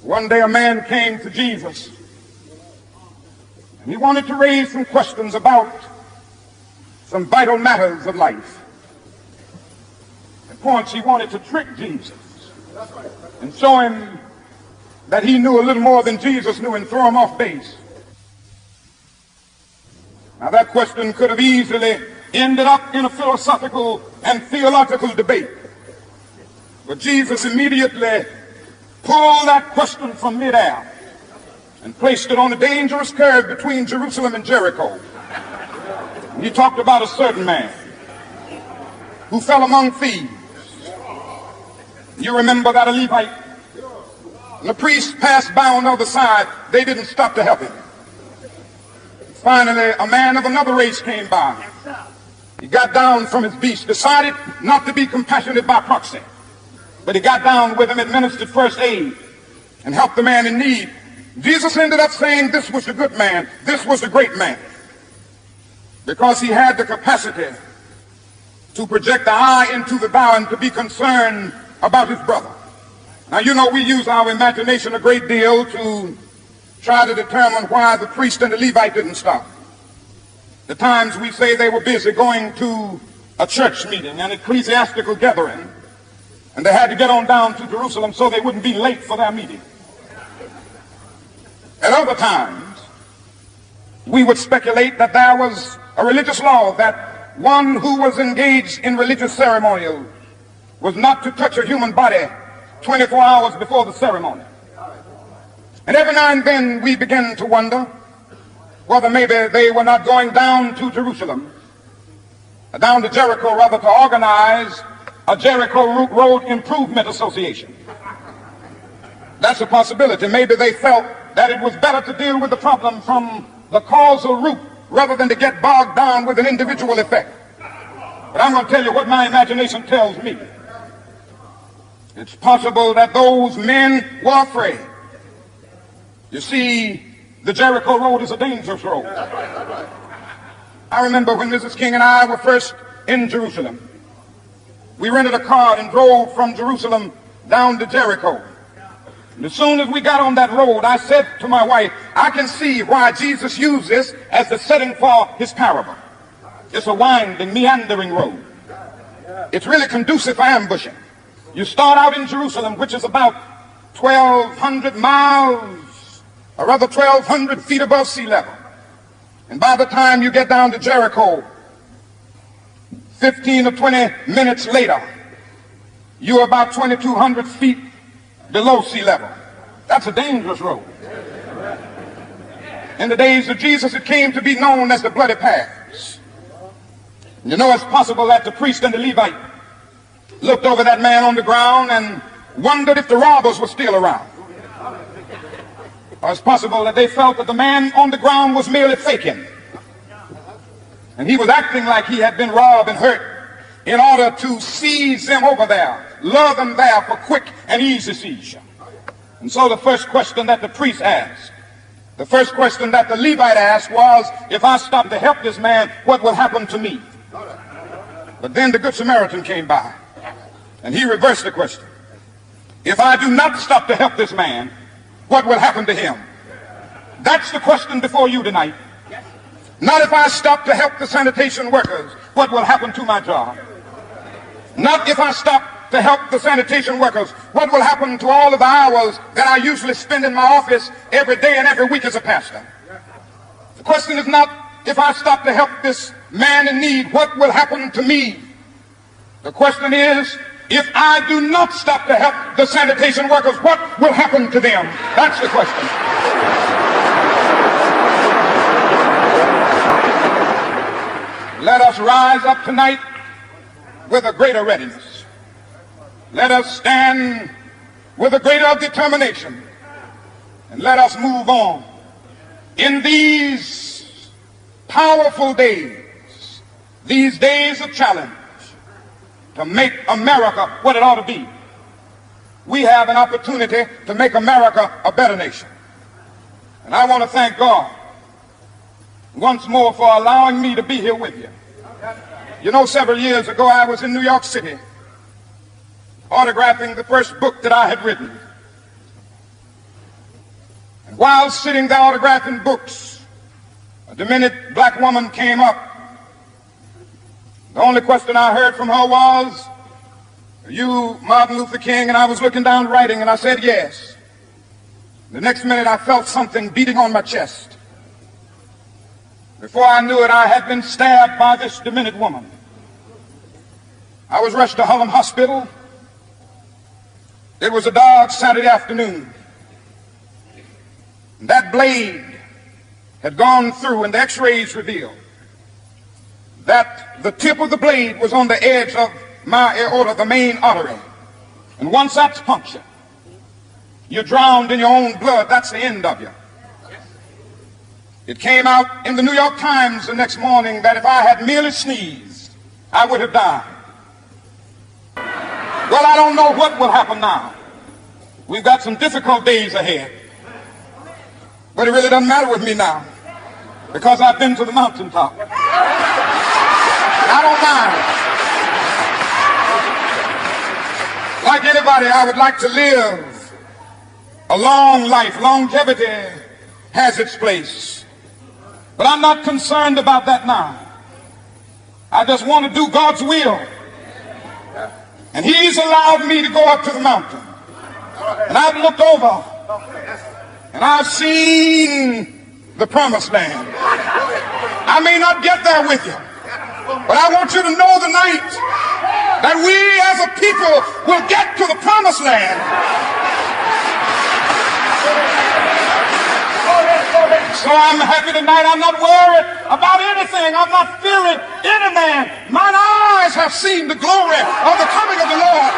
One day a man came to Jesus and he wanted to raise some questions about some vital matters of life. At points he wanted to trick Jesus and show him that he knew a little more than Jesus knew and throw him off base. Now that question could have easily ended up in a philosophical and theological debate. But Jesus immediately pulled that question from midair and placed it on a dangerous curve between Jerusalem and Jericho. And he talked about a certain man who fell among thieves. You remember that a Levite, and the priest passed by on the other side. They didn't stop to help him. Finally, a man of another race came by. He got down from his beast, decided not to be compassionate by proxy, but he got down with him, administered first aid, and helped the man in need. Jesus ended up saying this was the good man, this was the great man, because he had the capacity to project the eye into the thou and to be concerned about his brother. Now, you know, we use our imagination a great deal to try to determine why the priest and the Levite didn't stop. The times we say they were busy going to a church meeting, an ecclesiastical gathering, and they had to get on down to Jerusalem so they wouldn't be late for their meeting. At other times, we would speculate that there was a religious law that one who was engaged in religious ceremonial was not to touch a human body 24 hours before the ceremony. And every now and then we begin to wonder whether maybe they were not going down to Jerusalem, down to Jericho rather, to organize a Jericho Road Improvement Association. That's a possibility. Maybe they felt that it was better to deal with the problem from the causal root rather than to get bogged down with an individual effect. But I'm going to tell you what my imagination tells me. It's possible that those men were afraid. You see, the Jericho Road is a dangerous road. I remember when Mrs. King and I were first in Jerusalem. We rented a car and drove from Jerusalem down to Jericho. And as soon as we got on that road, I said to my wife, I can see why Jesus used this as the setting for his parable. It's a winding, meandering road. It's really conducive for ambushing. You start out in Jerusalem, which is about 1,200 miles, or rather 1,200 feet above sea level. And by the time you get down to Jericho, 15 or 20 minutes later, you're about 2,200 feet below sea level. That's a dangerous road. In the days of Jesus, it came to be known as the bloody paths. You know, it's possible that the priest and the Levite looked over that man on the ground and wondered if the robbers were still around. Or it's possible that they felt that the man on the ground was merely faking, and he was acting like he had been robbed and hurt in order to seize them over there, lure them there for quick and easy seizure. And so the first question that the priest asked, the first question that the Levite asked was, if I stop to help this man, what will happen to me? But then the Good Samaritan came by, and he reversed the question. If I do not stop to help this man, what will happen to him? That's the question before you tonight. Not if I stop to help the sanitation workers, what will happen to my job? Not if I stop to help the sanitation workers, what will happen to all of the hours that I usually spend in my office every day and every week as a pastor? The question is not if I stop to help this man in need, what will happen to me? The question is, if I do not stop to help the sanitation workers, what will happen to them? That's the question. Let us rise up tonight with a greater readiness. Let us stand with a greater determination. And let us move on in these powerful days, these days of challenge, to make America what it ought to be. We have an opportunity to make America a better nation. And I want to thank God once more for allowing me to be here with you. You know, several years ago I was in New York City autographing the first book that I had written. And while sitting there autographing books, a demented black woman came up. The only question I heard from her was, "Are you Martin Luther King?" And I was looking down writing, and I said yes. The next minute I felt something beating on my chest. Before I knew it, I had been stabbed by this demented woman. I was rushed to Hullam Hospital. It was a dark Saturday afternoon. That blade had gone through, and the x-rays revealed that the tip of the blade was on the edge of my aorta, the main artery. And once that's punctured, you're drowned in your own blood. That's the end of you. It came out in the New York Times the next morning that if I had merely sneezed, I would have died. Well, I don't know what will happen now. We've got some difficult days ahead. But it really doesn't matter with me now, because I've been to the mountaintop. I don't mind. Like anybody, I would like to live a long life. Longevity has its place. But I'm not concerned about that now. I just want to do God's will. And He's allowed me to go up to the mountain. And I've looked over and I've seen the promised land. I may not get there with you, but I want you to know tonight that we as a people will get to the promised land. So I'm happy tonight. I'm not worried about anything. I'm not fearing any man. Mine eyes have seen the glory of the coming of the Lord.